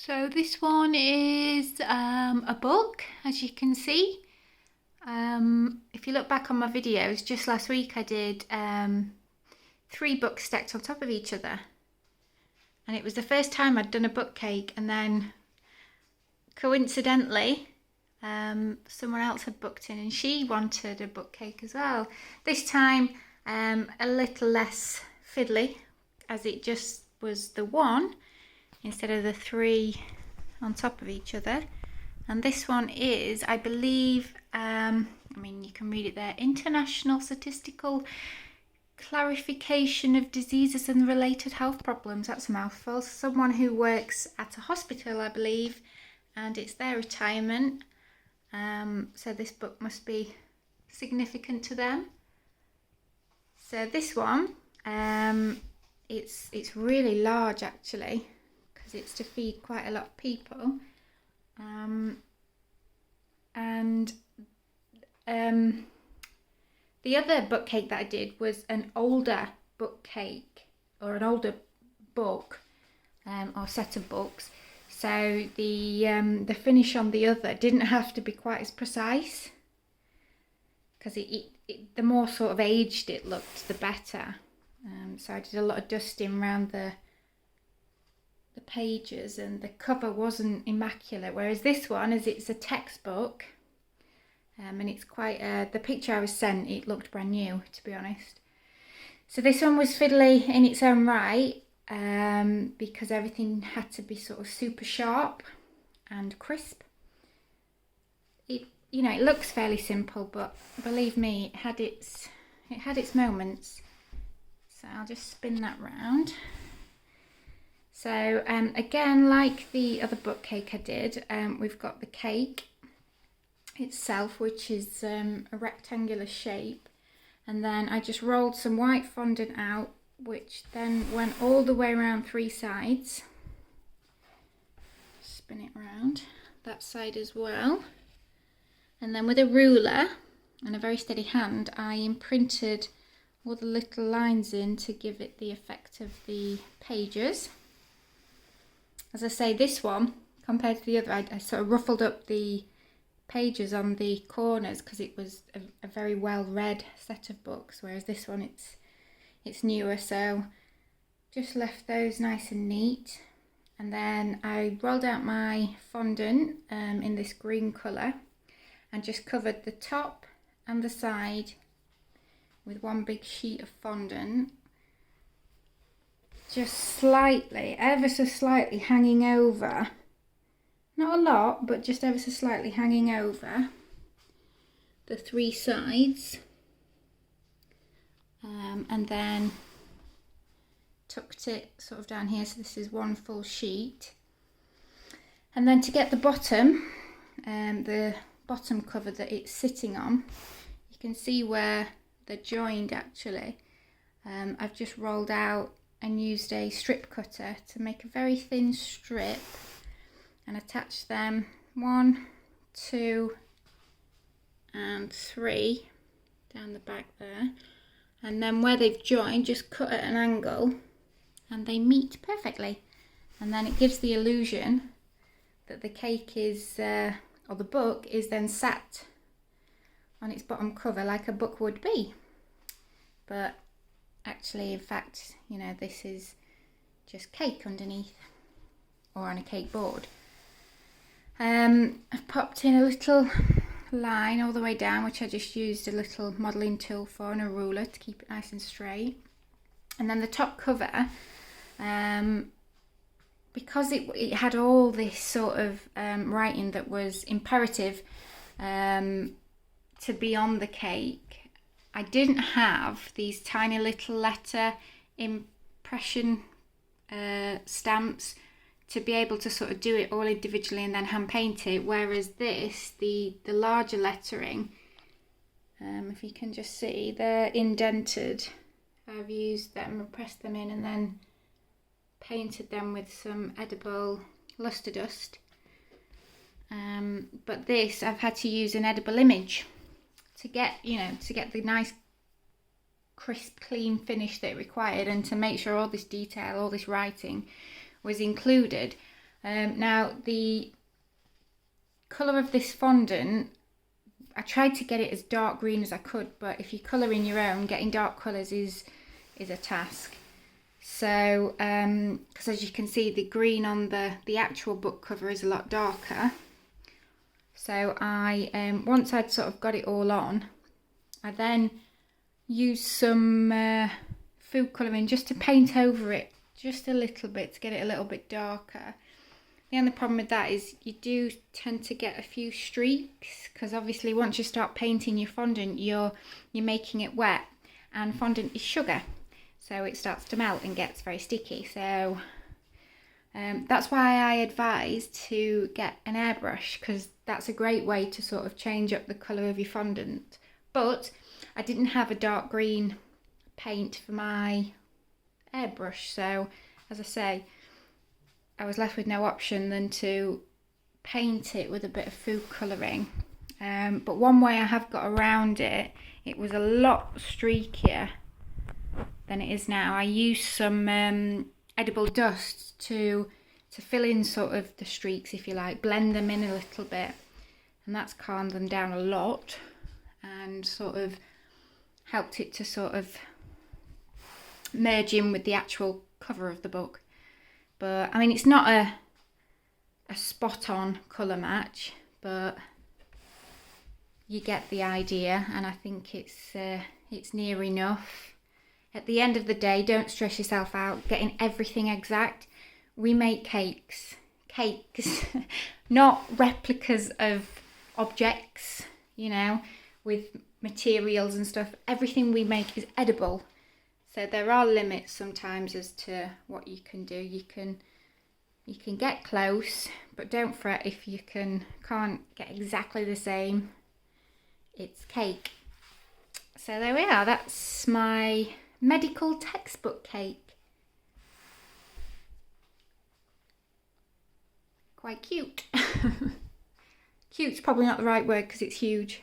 So this one is a book, as you can see. If you look back on my videos, just last week I did 3 books stacked on top of each other. And it was the first time I'd done a book cake, and then coincidentally someone else had booked in and she wanted a book cake as well. This time a little less fiddly, as it just was the one instead of the 3 on top of each other. And this one is, I believe, you can read it there, International Statistical Clarification of Diseases and Related Health Problems. That's a mouthful. Someone who works at a hospital, I believe, and it's their retirement. So this book must be significant to them. So this one, it's really large actually, because it's to feed quite a lot of people. The other book cake that I did was an older book cake, or an older book, or set of books. So the finish on the other didn't have to be quite as precise, because the more sort of aged it looked, the better. So I did a lot of dusting around the pages, and the cover wasn't immaculate, whereas this one, as it's a textbook, and it's quite the picture I was sent, it looked brand new, to be honest. So this one was fiddly in its own right, because everything had to be sort of super sharp and crisp. It looks fairly simple, but believe me, it had its moments. So I'll just spin that round. So again, like the other book cake I did, we've got the cake itself, which is a rectangular shape, and then I just rolled some white fondant out, which then went all the way around 3 sides. Spin it round that side as well, and then with a ruler and a very steady hand, I imprinted all the little lines in to give it the effect of the pages. As I say, this one, compared to the other, I sort of ruffled up the pages on the corners because it was a very well read set of books, whereas this one, it's newer, so just left those nice and neat. And then I rolled out my fondant in this green colour and just covered the top and the side with one big sheet of fondant, just slightly, ever so slightly hanging over, not a lot, but just ever so slightly hanging over the 3 sides, and then tucked it sort of down here, so this is one full sheet. And then to get the bottom cover that it's sitting on, you can see where they're joined actually. I've just rolled out and used a strip cutter to make a very thin strip and attach them 1, 2 and 3 down the back there, and then where they've joined, just cut at an angle and they meet perfectly, and then it gives the illusion that the cake is or the book is then sat on its bottom cover like a book would be. But actually, in fact, this is just cake underneath, or on a cake board. I've popped in a little line all the way down, which I just used a little modelling tool for and a ruler to keep it nice and straight. And then the top cover, because it had all this sort of writing that was imperative to be on the cake, I didn't have these tiny little letter impression stamps to be able to sort of do it all individually and then hand paint it, whereas this, the larger lettering, if you can just see, they're indented. I've used them and pressed them in and then painted them with some edible luster dust. But this, I've had to use an edible image to get the nice crisp, clean finish that it required, and to make sure all this detail, all this writing was included. Now the colour of this fondant, I tried to get it as dark green as I could, but if you colour in your own, getting dark colours is a task. So, because as you can see, the green on the actual book cover is a lot darker. So I, once I'd sort of got it all on, I then used some food colouring just to paint over it just a little bit to get it a little bit darker. The only problem with that is you do tend to get a few streaks, because obviously once you start painting your fondant, you're making it wet, and fondant is sugar, so it starts to melt and gets very sticky. So that's why I advise to get an airbrush, because that's a great way to sort of change up the colour of your fondant. But I didn't have a dark green paint for my airbrush, so as I say, I was left with no option than to paint it with a bit of food colouring. But one way I have got around it, it was a lot streakier than it is now. I used some edible dust to fill in sort of the streaks, if you like, blend them in a little bit, and that's calmed them down a lot and sort of helped it to sort of merge in with the actual cover of the book. But I mean, it's not a spot on colour match, but you get the idea, and I think it's near enough. At the end of the day, don't stress yourself out getting everything exact. We make cakes, not replicas of objects, you know, with materials and stuff. Everything we make is edible. So there are limits sometimes as to what you can do. You can get close, but don't fret if you can't get exactly the same. It's cake. So there we are. That's my medical textbook cake. Quite cute. Cute's probably not the right word because it's huge.